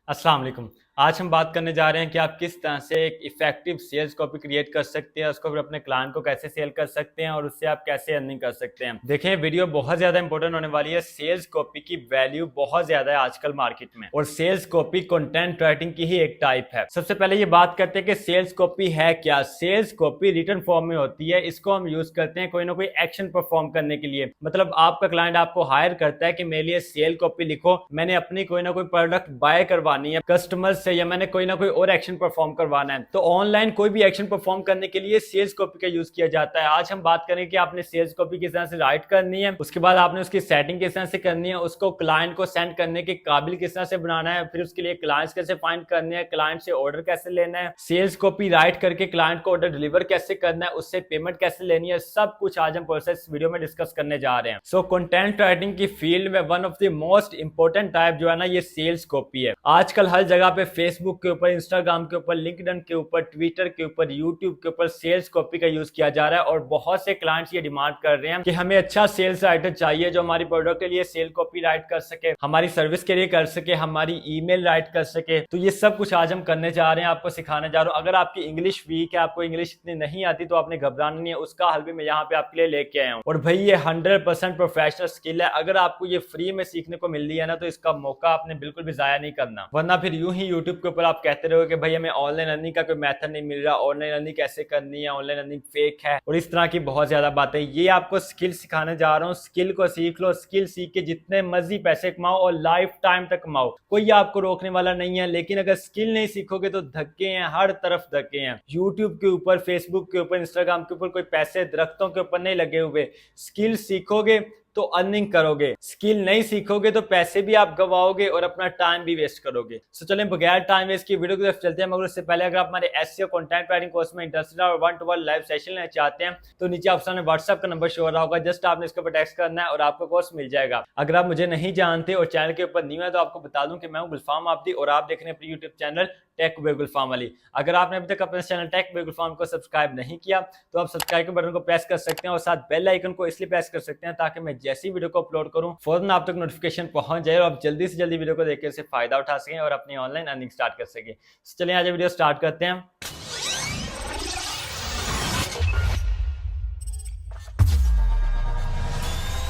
अस्सलाम वालेकुम। आज हम बात करने जा रहे हैं कि आप किस तरह से एक इफेक्टिव सेल्स कॉपी क्रिएट कर सकते हैं, उसको फिर अपने क्लाइंट को कैसे सेल कर सकते हैं और उससे आप कैसे अर्निंग कर सकते हैं। देखें, वीडियो बहुत ज्यादा इंपॉर्टेंट होने वाली है। सेल्स कॉपी की वैल्यू बहुत ज्यादा है आजकल मार्केट में, और सेल्स कॉपी कंटेंट राइटिंग की ही एक टाइप है। सबसे पहले ये बात करते हैं कि सेल्स कॉपी है क्या। सेल्स कॉपी रिटन फॉर्म में होती है, इसको हम यूज करते हैं कोई ना कोई एक्शन परफॉर्म करने के लिए। मतलब आपका क्लाइंट आपको हायर करता है कि मेरे लिए सेल कॉपी लिखो, मैंने अपनी कोई ना कोई प्रोडक्ट बाय करवानी है कस्टमर से, या मैंने कोई ना कोई और एक्शन परफॉर्म करवाना है। तो ऑनलाइन कोई भी एक्शन परफॉर्म करने के लिए सेल्स कॉपी का यूज किया जाता है। आज हम बात करेंगे कि आपने सेल्स कॉपी किस तरह से राइट करनी है, उसके बाद आपने उसकी सेटिंग किस तरह से करनी है, उसको क्लाइंट को सेंड करने के काबिल किस तरह से बनाना है, फिर उसके लिए क्लाइंट्स कैसे फाइंड करने हैं, क्लाइंट से ऑर्डर कैसे लेना है, सेल्स कॉपी राइट करके क्लाइंट को ऑर्डर डिलीवर कैसे करना है, उससे पेमेंट कैसे लेनी है, सब कुछ आज हम प्रोसेस वीडियो में डिस्कस करने जा रहे हैं। सो कंटेंट राइटिंग की फील्ड में one of the most important type जो है ना, ये सेल्स कॉपी है। आजकल हर जगह पे फेसबुक के ऊपर, इंस्टाग्राम के ऊपर, लिंक्डइन के ऊपर, ट्विटर के ऊपर, यूट्यूब के ऊपर सेल्स कॉपी का यूज किया जा रहा है। और बहुत से क्लाइंट्स ये डिमांड कर रहे हैं कि हमें अच्छा सेल्स राइटर चाहिए जो हमारी प्रोडक्ट के लिए सेल कॉपी राइट कर सके, हमारी सर्विस के लिए कर सके, हमारी ईमेल राइट कर सके। तो ये सब कुछ आज हम करने जा रहे हैं, आपको सिखाने जा रहा हूँ। अगर आपकी इंग्लिश वीक है, आपको इंग्लिश इतनी नहीं आती, तो आपने घबराना नहीं है, उसका हल भी मैं यहाँ पे आपके लिए लेके आया हूँ। और भाई ये 100% प्रोफेशनल स्किल है। अगर आपको ये फ्री में सीखने को मिल रही है ना, तो इसका मौका आपने बिल्कुल भी जाया नहीं करना, वरना फिर यूं ही यूट्यूब के ऊपर आप कहते रहोगे कि भाई हमें ऑनलाइन अर्निंग का कोई मेथड नहीं मिल रहा, ऑनलाइन अर्निंग कैसे करनी है, ऑनलाइन अर्निंग फेक है, और इस तरह की बहुत ज्यादा बातें। ये आपको स्किल सिखाने जा रहा हूँ। स्किल को सीख लो, स्किल सीख के जितने मर्जी पैसे कमाओ और लाइफ टाइम तक कमाओ, कोई आपको रोकने वाला नहीं है। लेकिन अगर स्किल नहीं सीखोगे तो धक्के हैं, हर तरफ धक्के हैं। यूट्यूब के ऊपर, फेसबुक के ऊपर, इंस्टाग्राम के ऊपर कोई पैसे दरख्तों के ऊपर नहीं लगे हुए। स्किल सीखोगे तो अर्निंग करोगे, स्किल नहीं सीखोगे तो पैसे भी आप गवाओगे और अपना टाइम भी वेस्ट करोगे। सो चलें बगैर टाइम वेस्ट की वीडियो की तरफ चलते हैं। मगर उससे पहले अगर आप हमारे एसईओ कंटेंट राइटिंग कोर्स में इंटरेस्टेड और 1-to-1 लाइव सेशन लेना चाहते हैं, तो नीचे आपके सामने व्हाट्सएप का नंबर शो हो रहा होगा, जस्ट आपने इसके ऊपर टेक्स्ट करना है और आपको कोर्स मिल जाएगा। अगर आप मुझे नहीं जानते और चैनल के ऊपर न्यू है, तो आपको बता दूं कि मैं हूं गुलफाम आबदी और आप देख रहे हैं अपने यूट्यूब चैनल टेक विद गुलफाम अली। अगर आपने अभी तक अपने चैनल टेक विद गुलफाम को सब्सक्राइब नहीं किया, तो आप सब्सक्राइब के बटन को प्रेस कर सकते हैं और साथ बेल आइकन को इसलिए प्रेस कर सकते हैं ताकि मैं जैसी वीडियो को अपलोड करूं फौरन आप तक नोटिफिकेशन पहुंच जाए और आप जल्दी से जल्दी वीडियो को देख के उससे फायदा उठा सकें और अपनी ऑनलाइन अर्निंग स्टार्ट कर सकें। चलिए आज वीडियो स्टार्ट करते हैं।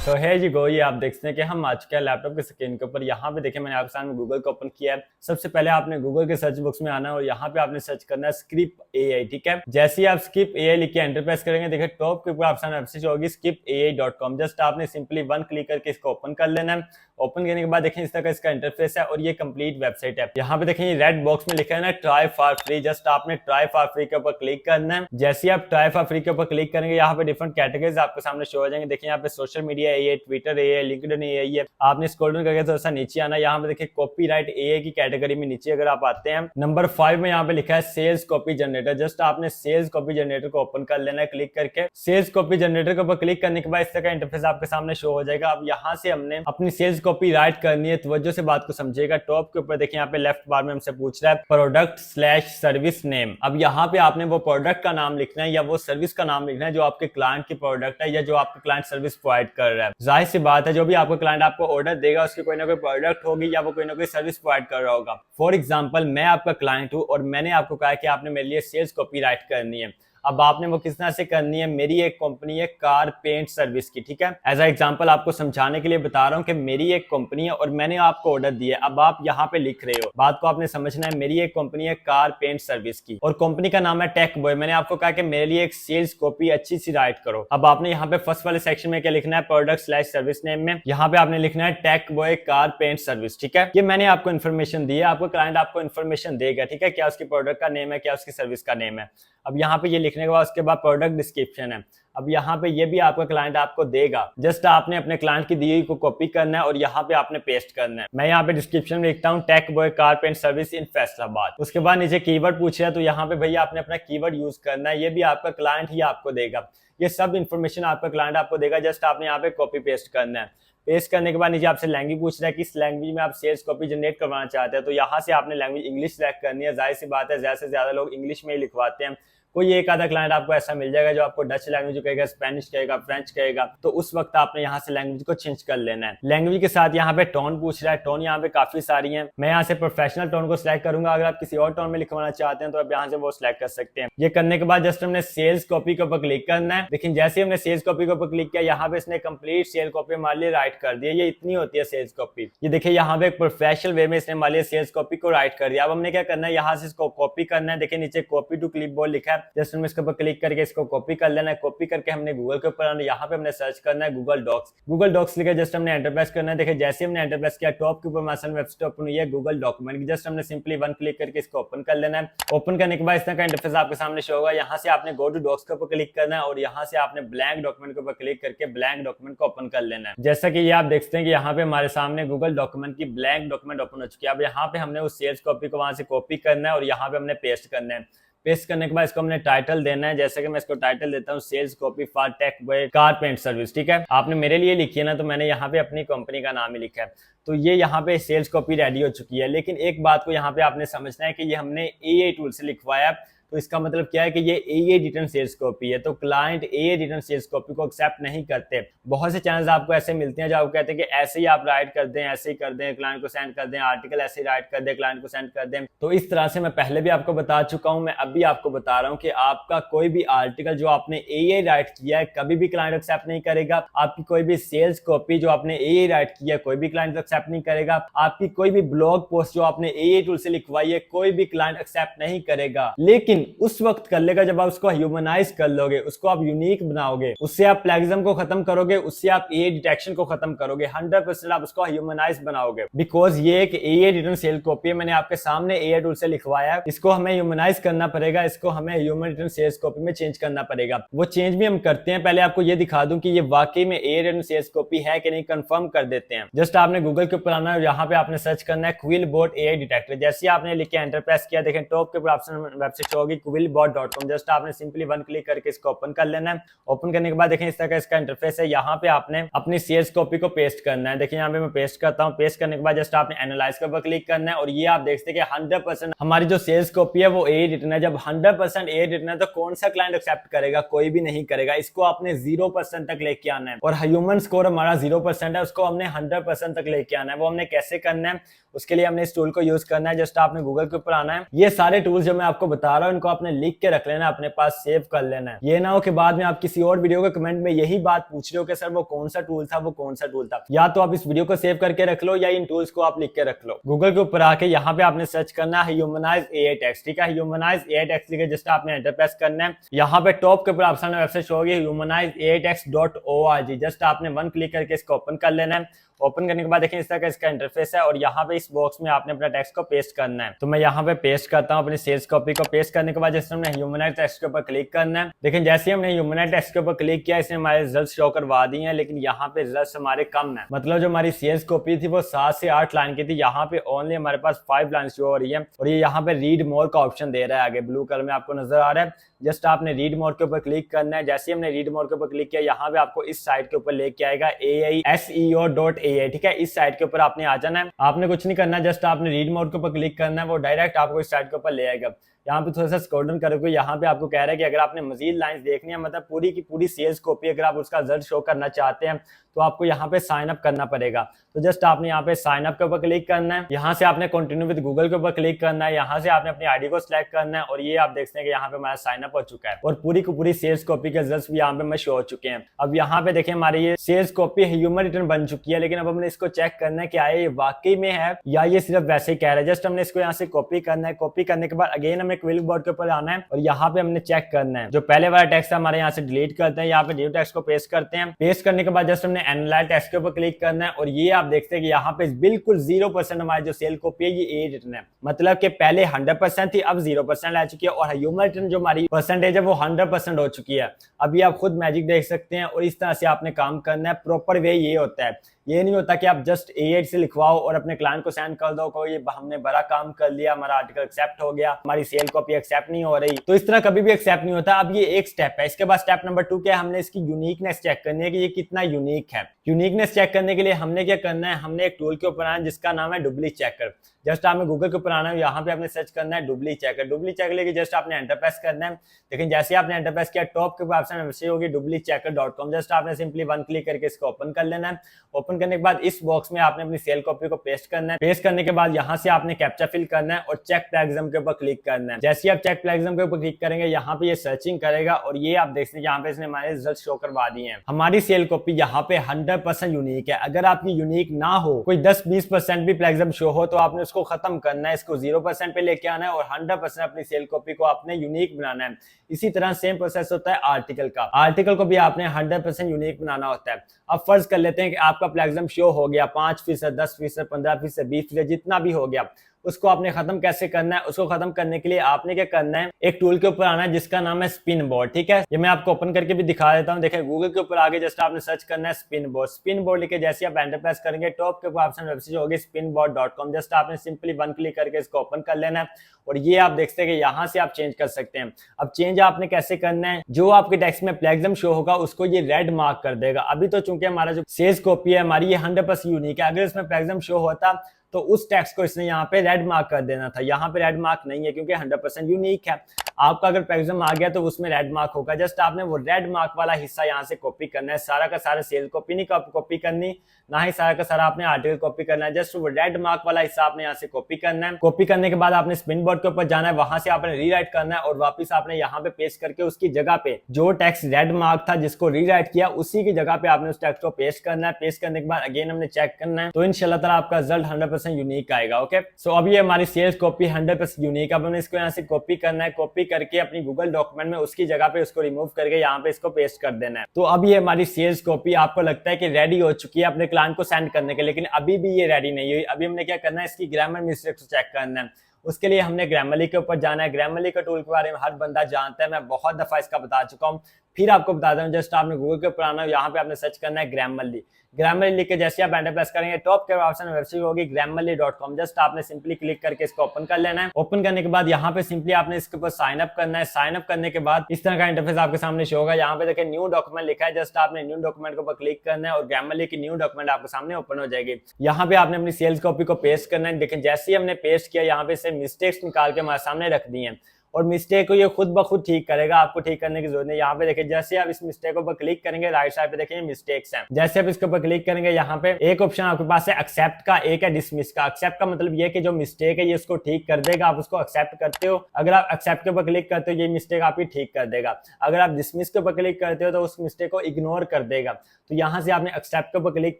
तो है जी गो, ये आप देख सकते हैं कि हम आ चुके हैं लैपटॉप के स्क्रीन के ऊपर। यहाँ पे देखें, मैंने आपके सामने गूगल को ओपन किया है। सबसे पहले आपने गूगल के सर्च बॉक्स में आना है और यहाँ पे आपने सर्च करना है स्क्रिप एआई। ठीक है, जैसे ही आप स्क्रिप एआई लिख के एंटर प्रेस करेंगे, देखिए टॉप के ऊपर आपके सामने वेबसाइट होगी scriptai.com। जस्ट आपने सिंपली वन क्लिक करके इसको ओपन कर लेना है। ओपन करने के बाद देखें इस तरह का इसका इंटरफेस है और ये कंप्लीट वेबसाइट है। यहाँ पे देखें रेड बॉक्स में लिखा है ना ट्राई फॉर फ्री, जस्ट आपने ट्राई फॉर फ्री के ऊपर क्लिक करना है। जैसे ही आप ट्राई फॉर फ्री के ऊपर क्लिक करेंगे, यहाँ पे डिफरेंट कैटेगरीज आपके सामने शो हो जाएंगे। देखिए यहाँ पे social media AI, Twitter AI, LinkedIn AI है। आपने स्क्रॉल डाउन करके थोड़ा सा नीचे आना है। यहाँ पे देखिए कॉपीराइट एआई की कैटेगरी में नीचे अगर आप आते हैं, नंबर 5 में यहाँ पे लिखा है सेल्स कॉपी जनरेटर। जस्ट आपने सेल्स कॉपी जनरेटर को ओपन कर लेना है क्लिक करके। सेल्स कॉपी जनरेटर के ऊपर क्लिक करने के बाद इस तरह का इंटरफेस आपके सामने शो हो जाएगा। अब यहाँ से हमने अपनी सेल्स कॉपी राइट करनी है, तवज्जो से बात को समझिएगा। टॉप के ऊपर देखिए यहाँ पे लेफ्ट बार में हमसे पूछ रहा है प्रोडक्ट/सर्विस नेम। अब यहाँ पे आपने वो प्रोडक्ट का नाम लिखना है या वो सर्विस का नाम लिखना है जो आपके क्लाइंट की प्रोडक्ट है या जो आपका क्लाइंट सर्विस प्रोवाइड कर रहा है। जाहिर सी बात है, जो भी आपका क्लाइंट आपको ऑर्डर देगा उसकी कोई ना कोई प्रोडक्ट होगी या वो कोई ना कोई सर्विस प्रोवाइड कर रहा होगा। फॉर एग्जांपल, मैं आपका क्लाइंट हूं और मैंने आपको कहा कि आपने मेरे लिए सेल्स कॉपी राइट करनी है। अब आपने वो किस तरह से करनी है, मेरी एक कंपनी है कार पेंट सर्विस की। ठीक है, एज अ एग्जांपल आपको समझाने के लिए बता रहा हूं कि मेरी एक कंपनी है और मैंने आपको ऑर्डर दिया है। अब आप यहाँ पे लिख रहे हो, बात को आपने समझना है। मेरी एक कंपनी है कार पेंट सर्विस की और कंपनी का नाम है टेक बॉय। मैंने आपको कहा कि मेरे लिए एक सेल्स कॉपी अच्छी सी राइट करो। अब आपने यहाँ पे फर्स्ट वाले सेक्शन में क्या लिखना है, प्रोडक्ट/सर्विस नेम में यहाँ पे आपने लिखना है tech boy car paint service. ठीक है, ये मैंने आपको इन्फॉर्मेशन दी है, आपको क्लाइंट आपको इन्फॉर्मेशन देगा। ठीक है, क्या उसकी प्रोडक्ट का नेम है, क्या उसकी सर्विस का नेम है। अब यहाँ पे ये लिखने के बाद उसके बाद प्रोडक्ट डिस्क्रिप्शन है। अब यहाँ पे ये भी आपका क्लाइंट आपको देगा, जस्ट आपने अपने क्लाइंट की दी हुई को कॉपी करना है और यहाँ पे आपने पेस्ट करना है। मैं यहाँ पे डिस्क्रिप्शन में लिखता हूँ tech boy car paint service in Faisalabad. उसके बाद नीचे कीवर्ड पूछ रहा है, तो यहाँ पे भैया आपने अपना कीवर्ड यूज करना है। ये भी आपका क्लाइंट ही आपको देगा, ये सब इन्फॉर्मेशन आपका क्लाइंट आपको देगा, जस्ट आपने यहाँ पे कॉपी पेस्ट करना है। पेस्ट करने के बाद नीचे आपसे लैंग्वेज पूछ रहा है, किस लैंग्वेज में आप सेल्स कॉपी जनरेट करवाना चाहते हैं, तो यहाँ से आपने लैंग्वेज इंग्लिश सेलेक्ट करनी है। जाहिर सी बात है, ज्यादा से ज्यादा लोग इंग्लिश में ही लिखवाते हैं। कोई एक आधा क्लाइंट आपको ऐसा मिल जाएगा जो आपको डच लैंग्वेज कहेगा, स्पेनिश कहेगा, फ्रेंच कहेगा, तो उस वक्त आपने यहाँ से लैंग्वेज को चेंज कर लेना है। लैंग्वेज के साथ यहाँ पे टोन पूछ रहा है, टोन यहाँ पे काफी सारी है। मैं यहाँ से प्रोफेशनल टोन को सिलेक्ट करूंगा। अगर आप किसी और टोन में लिखवाना चाहते हैं तो आप यहाँ से वो सिलेक्ट कर सकते हैं। ये करने के बाद जस्ट हमने सेल्स कॉपी के ऊपर क्लिक करना है। लेकिन जैसे हमने सेल्स कॉपी के ऊपर क्लिक किया, यहाँ पे इसने कंप्लीट सेल कॉपी हमारे लिए राइट कर दिया। ये इतनी होती है सेल्स कॉपी। ये देखिए यहाँ पे एक प्रोफेशनल वे में इसने हमारे लिए सेल्स कॉपी को राइट कर दिया। अब हमने क्या करना है, यहाँ से इसको कॉपी करना है। देखिए नीचे कॉपी टू क्लिपबोर्ड लिखा है, जस्ट हम इसके ऊपर क्लिक करके इसको कॉपी कर लेना है। कॉपी करके हमने गूगल के ऊपर आना, यहाँ पे हमने सर्च करना है गूगल डॉक्स। गूगल डॉक्स लिखा, जस्ट हमने एंटर प्रेस करना है। देखिए जैसे हमने एंटर प्रेस किया, टॉप के ऊपर हमारे वेबसाइट ओपन हुई है गूगल डॉक्यूमेंट की। जस्ट हमने सिंपली वन क्लिक करके इसको ओपन कर लेना है। ओपन करने के बाद इस तरह का इंटरफेस आपके सामने शो होगा। यहाँ से आपने गो टू डॉक्स के ऊपर क्लिक करना है और यहाँ से आपने ब्लैंक डॉक्यूमेंट के ऊपर क्लिक करके ब्लैंक डॉक्यूमेंट को ओपन कर लेना है। जैसा कि ये आप देखते हैं कि यहाँ पे हमारे सामने गूगल डॉक्यूमेंट की ब्लैंक डॉक्यूमेंट ओपन हो चुकी है। अब यहाँ पे हमने उस सेल्स कॉपी को वहां से कॉपी करना है और यहाँ पे हमने पेस्ट करना है। पेस्ट करने के बाद इसको हमने टाइटल देना है। जैसे कि मैं इसको टाइटल देता हूँ sales copy for tech buy car paint service. ठीक है, आपने मेरे लिए लिखी है ना, तो मैंने यहाँ पे अपनी कंपनी का नाम ही लिखा है। तो ये यहाँ पे सेल्स कॉपी रेडी हो चुकी है। लेकिन एक बात को यहाँ पे आपने समझना है कि ये हमने एआई टूल से लिखवाया, तो इसका मतलब क्या है कि ये एआई रिटर्न सेल्स कॉपी है। तो client AI return sales copy को एक्सेप्ट नहीं करते। बहुत से चैनल्स आपको ऐसे मिलते हैं जो आपको कहते हैं कि ऐसे ही आप राइट कर दें, ऐसे ही कर दें, क्लाइंट को सेंड कर दें, आर्टिकल ऐसे ही राइट कर दें, क्लाइंट को सेंड कर दें। तो इस तरह से मैं पहले भी आपको बता चुका हूं, मैं अभी आपको बता रहा हूं कि आपका कोई भी आर्टिकल जो आपने एआई राइट किया है कभी भी क्लाइंट एक्सेप्ट नहीं करेगा। आपकी कोई भी सेल्स कॉपी जो आपने एआई राइट किया है कोई भी क्लाइंट एक्सेप्ट नहीं करेगा। आपकी कोई भी ब्लॉग पोस्ट जो आपने एआई टूल से लिखवाई है कोई भी क्लाइंट एक्सेप्ट नहीं करेगा। लेकिन उस वक्त कर लेगा जब आप उसको ह्यूमनाइज कर लोगे, उसको आप यूनिक बनाओगे, उससे आप प्लेगिज्म को खत्म करोगे, उससे आप एआई डिटेक्शन को खत्म करोगे। 100% आप उसको ह्यूमनाइज बनाओगे। बिकॉज ये एक एआई रिटर्न सेल कॉपी है, मैंने आपके सामने एआई टूल से लिखवाया है। इसको हमें ह्यूमनाइज करना पड़ेगा, इसको हमें ह्यूमन रिटर्न सेल्स कॉपी में चेंज करना पड़ेगा। वो चेंज भी हम करते हैं। पहले आपको ये दिखा दूं कि ये वाकई में एआई रिटर्न सेल्स कॉपी है कि नहीं, कंफर्म कर देते हैं। जस्ट आपने गूगल के ऊपर आना है, यहाँ पे आपने सर्च करना है क्विलबॉट एआई डिटेक्टर। जैसे आपने लिख के एंटर प्रेस किया, देखें टॉप के ऊपर ऑप्शन वेबसाइट होगी quillbot.com। जस्ट आपने सिंपली वन क्लिक करके इसको ओपन कर लेना है। ओपन करने के बाद देखें इस तरह का इसका इंटरफेस है। यहाँ पे आपने अपनी सेल्स कॉपी को पेस्ट करना है। देखिए यहाँ पे मैं पेस्ट करता हूँ। पेस्ट करने के बाद जस्ट आपने एनालाइज के ऊपर क्लिक करना है और ये आप देखते हैं कि 100% हमारी जो सेल्स कॉपी है वो एआई रिटर्न है। जब 100% एआई रिटर्न है तो कौन सा क्लाइंट एक्सेप्ट करेगा? कोई भी नहीं करेगा। इसको आपने 0% तक लेके आना है और ह्यूमन स्कोर हमारा 0% है, उसको हमने 100% तक लेके आना है। वो हमने कैसे करना है, उसके लिए हमने इस टूल को यूज करना है। जस्ट आपने गूगल के ऊपर आना है। ये सारे टूल्स जो मैं आपको बता रहा हूँ इनको आपने लिख के रख लेना, अपने पास सेव कर लेना है। ये ना हो कि बाद में आप किसी और वीडियो के कमेंट में यही बात पूछ रहे हो कि सर वो कौन सा टूल था, वो कौन सा टूल था। या तो आप इस वीडियो को सेव करके रख लो या इन टूल्स को आप लिख के रख लो। गूगल के ऊपर आके यहाँ पे आपने सर्च करना है ह्यूमनाइज एआई टेक्स्ट। ठीक है, ह्यूमनाइज एआई टेक्स्ट लिखे जस्ट आपने एंटर प्रेस करना है। यहाँ पे टॉप के ऊपर ऑप्शन वेबसाइट होगी humanizeaitext.org। जस्ट आपने वन क्लिक करके इसको ओपन कर लेना है। ओपन करने के बाद देखें इस तरह का इसका इंटरफेस है और यहाँ पे इस बॉक्स में आपने अपना टेक्स्ट को पेस्ट करना है। तो मैं यहाँ पे पेस्ट करता हूँ अपनी सेल्स कॉपी को। पेस्ट करने के बाद जैसे हमने ह्यूमनाइज टेक्स्ट के ऊपर क्लिक करना है। लेकिन जैसे हमने ह्यूमनाइज टेक्स्ट के ऊपर क्लिक किया इसने हमारे रिजल्ट शो करवा दिए हैं, लेकिन यहाँ पे रिजल्ट हमारे कम है। मतलब जो हमारी सेल्स कॉपी थी वो 7 से 8 लाइन की थी, यहाँ पे ओनली हमारे पास 5 लाइन शो हो रही है। और ये यहाँ पे रीड मोर का ऑप्शन दे रहा है आगे ब्लू कलर में आपको नजर आ रहा है। जस्ट आपने रीड मोर के ऊपर क्लिक करना है। जैसे हमने रीड मोर के ऊपर क्लिक किया यहाँ पे आपको इस साइट के ऊपर लेके आएगा AISEO.ai। ठीक है, इस साइट के ऊपर आपने आ जाना है। आपने कुछ नहीं करना, जस्ट आपने रीड मोर के ऊपर क्लिक करना है, वो डायरेक्ट आपको इस साइट के ऊपर ले आएगा। यहाँ पे थोड़ा सा स्क्रॉल डाउन करोगे, यहाँ पे आपको कह रहा है कि अगर आपने मजीद लाइंस देखनी है, मतलब पूरी की पूरी सेल्स कॉपी अगर आप उसका रिजल्ट शो करना चाहते हैं तो आपको यहाँ पे साइन अप करना पड़ेगा। तो जस्ट आपने यहाँ पे साइन अप के ऊपर क्लिक करना है। यहाँ से आपने कंटिन्यू विद गूगल के ऊपर क्लिक करना है। यहाँ से आपने अपनी आईडी को सिलेक्ट करना है और ये आप देखते हैं कि यहाँ पे हमारा साइन अप हो चुका है और पूरी की पूरी सेल्स कॉपी के रिजल्ट्स भी यहाँ पे शो हो चुके हैं। अब यहाँ पे देखें हमारी ये सेल्स कॉपी ह्यूमन रिटर्न बन चुकी है। लेकिन अब हमने इसको चेक करना है कि आया ये वाकई में है या ये सिर्फ वैसे ही कह रहा है। जस्ट हमने इसको यहाँ से कॉपी करना है। कॉपी करने के बाद अगेन हमें क्विलबॉट के ऊपर आना है और यहाँ पे हमने चेक करना है। जो पहले वाला टेक्स्ट हमारे यहाँ से डिलीट करते हैं, यहाँ पे न्यू टेक्स्ट को पेस्ट करते हैं। पेस्ट करने के बाद जस्ट हमने एनालाइज टेक्स्ट के ऊपर क्लिक करना है और ये आप देखते हैं कि यहाँ पे बिल्कुल 0% हमारी जो सेल कॉपी है ये एआई रिटर्न है। मतलब कि पहले 100% थी, अब 0% आ चुकी है और ह्यूमन रिटर्न जो हमारी परसेंटेज है वो 100% हो चुकी है। अभी आप खुद मैजिक देख सकते हैं और इस तरह से आपने काम करना है। प्रॉपर वे ये होता है। ये नहीं होता कि आप जस्ट एआई से लिखवाओ और अपने क्लाइंट को सेंड कर दो, को ये हमने बड़ा काम कर लिया, हमारा आर्टिकल एक्सेप्ट हो गया, हमारी सेल कॉपी एक्सेप्ट नहीं हो रही। तो इस तरह कभी भी एक्सेप्ट नहीं होता। अब ये एक स्टेप है। इसके बाद स्टेप नंबर 2 क्या है, हमने इसकी यूनिकनेस चेक करनी है कि ये कितना यूनिक है। यूनिकनेस चेक करने के लिए हमने क्या करना है, हमने एक टूल के ऊपर आना जिसका नाम है डुप्ली चेकर। जस्ट आपने गूगल के ऊपर आना है, यहाँ पे आपने सर्च करना है डुबली चेकर। डुबली चेकर लेके जस्ट आपने एंटर प्रेस करना है। लेकिन जैसे आपने एंटर प्रेस किया टॉप के ऊपर ऑप्शन वैसे होगी dublychecker.com। जस्ट आपने सिंपली वन क्लिक करके इसको ओपन कर लेना है। ओपन करने के बाद इस बॉक्स में आपने अपनी सेल कॉपी को पेस्ट करना है। पेस्ट करने के बाद यहाँ से आपने कैप्चा फिल करना है और चेक प्लेगरिज्म के ऊपर क्लिक करना है। जैसे ही आप चेक प्लेगरिज्म के ऊपर क्लिक करेंगे यहाँ पे ये सर्चिंग करेगा और ये आप देख सकते हैं यहाँ पे इसने हमारे रिजल्ट शो करवा दिए हैं। हमारी सेल कॉपी यहाँ पे 100% यूनिक है। अगर आपकी यूनिक ना हो, कोई 10-20% भी प्लेगरिज्म शो हो, तो आपने उसको खत्म करना है, इसको 0% पे लेके आना है और 100% अपनी सेल कॉपी को आपने यूनिक बनाना है। इसी तरह सेम प्रोसेस होता है आर्टिकल का। आर्टिकल को भी आपने 100% यूनिक बनाना होता है। अब फर्ज कर लेते हैं कि आपका प्लेगरिज्म शो हो गया 5%, 10%, 15%, 20%, जितना भी हो गया, उसको आपने खत्म कैसे करना है? उसको खत्म करने के लिए आपने क्या करना है, एक टूल के ऊपर आना है जिसका नाम है स्पिन बोर्ड। ठीक है, ये मैं आपको ओपन करके भी दिखा देता हूँ। देखिए गूगल के ऊपर आगे जस्ट आपने सर्च करना है स्पिन बोर्ड। स्पिन बोर्ड लिखे जैसे आप एंटर प्रेस करेंगे टॉप के ऊपर ऑप्शन वेबसाइट होगी spinboard.com। जस्ट आपने सिंपली वन क्लिक करके इसको ओपन कर लेना है और ये आप देख सकते हैं कि यहाँ से आप चेंज कर सकते हैं। अब चेंज आपने कैसे करना है, जो आपके टेक्स्ट में प्लेगरिज्म शो होगा उसको ये रेड मार्क कर देगा। अभी तो चूंकि हमारा जो सेल्स कॉपी है हमारी ये 100% यूनिक है, अगर इसमें प्लेगरिज्म शो होता तो उस टेक्स्ट को इसने यहाँ पे रेड मार्क कर देना था। यहाँ पे रेड मार्क नहीं है क्योंकि 100% यूनिक है। आपका अगर प्लेगरिज्म आ गया तो उसमें रेड मार्क होगा। जस्ट आपने वो रेड मार्क वाला हिस्सा यहाँ से कॉपी करना है। सारा का सारा सेल कॉपी नहीं कॉपी करनी, ना ही सारा का सारा आपने आर्टिकल कॉपी करना है। जस्ट वो रेड मार्क वाला हिस्सा आपने यहाँ से कॉपी करना है। कॉपी करने के बाद आपने स्पिन बोर्ड के ऊपर जाना है, वहां से आपने रीराइट करना है और वापस आपने यहाँ पे पेस्ट करके उसकी जगह पे जो टेक्स्ट रेड मार्क था जिसको रीराइट किया उसी की जगह पे आपने उस टेक्स्ट को पेस्ट करना है। पेस्ट करने के बाद अगेन हमने चेक करना है, तो इंशाल्लाह ताला आपका रिजल्ट 100% यूनिक आएगा। ओके, सो अब ये हमारी सेल्स कॉपी 100% यूनिक। अब हमने इसको यहाँ से कॉपी करना है। कॉपी करके अपनी गूगल डॉक्यूमेंट में उसकी जगह पे उसको रिमूव करके यहाँ पे इसको पेस्ट कर देना है। तो अब ये हमारी सेल्स कॉपी आपको लगता है कि रेडी हो चुकी है अपने क्लाइंट को सेंड करने के, लेकिन अभी भी ये रेडी नहीं हुई। अभी हमने क्या करना है, इसकी ग्रामर मिस्टेक को चेक करना है। उसके लिए हमने ग्रामरली के ऊपर जाना है। ग्रामरली का टूल के बारे में हर बंदा जानता है, मैं बहुत दफा इसका बता चुका हूँ, फिर आपको बताता हूँ। जस्ट आपने गूगल के ऊपर आना है, यहाँ पे आपने सर्च करना है ग्रामरली। ग्रामरली लिख के जैसे आप एंटर प्रेस करेंगे टॉप के ऑप्शन वेबसाइट होगी grammarly.com। जस्ट आपने सिंपली क्लिक करके इसको ओपन कर लेना है। ओपन करने के बाद यहाँ पे सिंपली आपने इसके ऊपर साइन अप करना है। साइन अप करने के बाद इस तरह का इंटरफेस आपके सामने शो होगा। यहाँ पे देखिए न्यू डॉक्यूमेंट लिखा है, जस्ट आपने न्यू डॉक्यूमेंट के ऊपर क्लिक करना है और ग्रामरली की न्यू डॉक्यूमेंट आपके सामने ओपन हो जाएगी। यहाँ पे आपने अपनी सेल्स कॉपी को पेस्ट करना है। देखिए जैसे ही हमने पेस्ट किया यहाँ पे से मिस्टेक्स निकाल के हमारे सामने रख दी है और मिस्टेक को ये खुद ब खुद ठीक करेगा, आपको ठीक करने की जरूरत नहीं। यहाँ पे देखिए जैसे आप इस मिस्टेक पर क्लिक करेंगे राइट साइड पे देखिए मिस्टेक्स हैं। जैसे आप इसके ऊपर क्लिक करेंगे यहाँ पे एक ऑप्शन आपके पास है एक्सेप्ट का, एक है डिसमिस का। एक्सेप्ट का मतलब ये कि जो मिस्टेक है ये इसको ठीक कर देगा, आप उसको एक्सेप्ट करते हो। अगर आप एक्सेप्ट के ऊपर क्लिक करते हो ये मिस्टेक आपकी ठीक कर देगा। अगर आप डिसमिस के ऊपर क्लिक करते हो तो उस मिस्टेक को इग्नोर कर देगा। तो यहाँ से आपने एक्सेप्ट के ऊपर क्लिक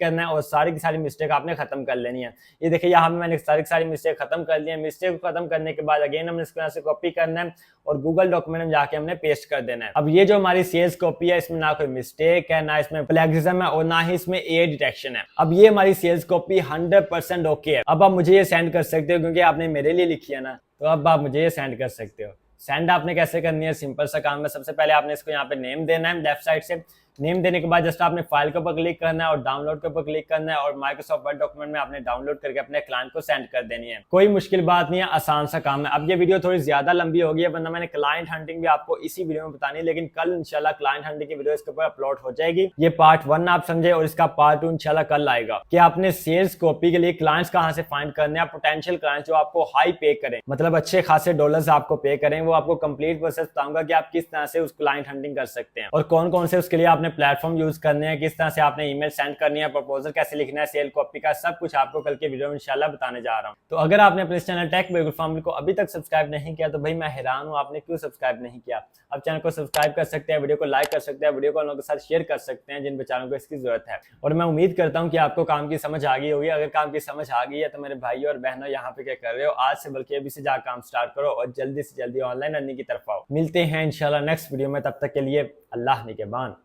करना है और सारी की सारी मिस्टेक आपने खत्म कर लेनी है। ये देखिए यहाँ पे मैंने सारी की सारी मिस्टेक खत्म कर ली है। मिस्टेक को खत्म करने के बाद अगेन हमने इसको यहाँ से कॉपी करना है और गूगल डॉक्यूमेंट में जाके हमने पेस्ट कर देना है। अब ये जो हमारी सेल्स कॉपी है इसमें ना कोई मिस्टेक है, ना इसमें प्लेगरिज्म है और ना ही इसमें एआई डिटेक्शन है। अब ये हमारी सेल्स कॉपी 100% ओके है। अब आप मुझे ये सेंड कर सकते हो क्योंकि आपने मेरे लिए लिखी है ना, तो अब आप मुझे ये सेंड कर सकते हो। सेंड आपने कैसे करनी है, सिंपल सा काम है। सबसे पहले आपने इसको यहाँ पे नेम देना है लेफ्ट साइड से। नेम देने के बाद जस्ट आपने फाइल के ऊपर क्लिक करना है और डाउनलोड के ऊपर क्लिक करना है और माइक्रोसॉफ्ट वर्ड डॉक्यूमेंट में आपने डाउनलोड करके अपने क्लाइंट को सेंड कर देनी है। कोई मुश्किल बात नहीं है, आसान सा काम है। अब ये वीडियो थोड़ी ज्यादा लंबी हो गई है, वरना मैंने क्लाइंट हंटिंग भी आपको इसी वीडियो में बतानी है, लेकिन कल इंशाल्लाह क्लाइंट हंटिंग की वीडियो इसके ऊपर अपलोड हो जाएगी। ये पार्ट 1 आप समझे और इसका पार्ट 2 इंशाल्लाह कल आएगा कि आपने सेल्स कॉपी के लिए क्लाइंट्स कहां से फाइंड करने हैं। पोटेंशियल क्लाइंट्स जो आपको हाई पे करें, मतलब अच्छे खासे डॉलर्स आपको पे करें, वो आपको कंप्लीट प्रोसेस बताऊंगा कि आप किस तरह से उस क्लाइंट हंटिंग कर सकते हैं और कौन कौन से उसके लिए आपने प्लेटफॉर्म यूज करने हैं, किस तरह से आपने ईमेल सेंड करनी है, प्रपोजल कैसे लिखना है, सेल कॉपी का सब कुछ आपको कल के वीडियो में इंशाल्लाह बताने जा रहा हूं। तो अगर आपने अपने चैनल टेक बिल्कुल फैमिली को अभी तक सब्सक्राइब नहीं किया तो भाई मैं हैरान हूं आपने क्यों सब्सक्राइब नहीं किया। अब चैनल को सब्सक्राइब कर सकते हैं, वीडियो को लाइक कर सकते हैं, वीडियो को लोगों के साथ शेयर कर सकते हैं जिन बेचारों को इसकी जरूरत है। और मैं उम्मीद करता हूं कि आपको काम की समझ आ गई होगी। अगर काम की समझ आ गई है तो मेरे भाइयों और बहनों यहाँ पे क्या कर रहे हो, आज से बल्कि अभी से जाकर काम स्टार्ट करो और जल्दी से जल्दी ऑनलाइन अर्निंग की तरफ आओ। मिलते हैं इंशाल्लाह नेक्स्ट वीडियो में, तब तक के लिए अल्लाह निगहबान।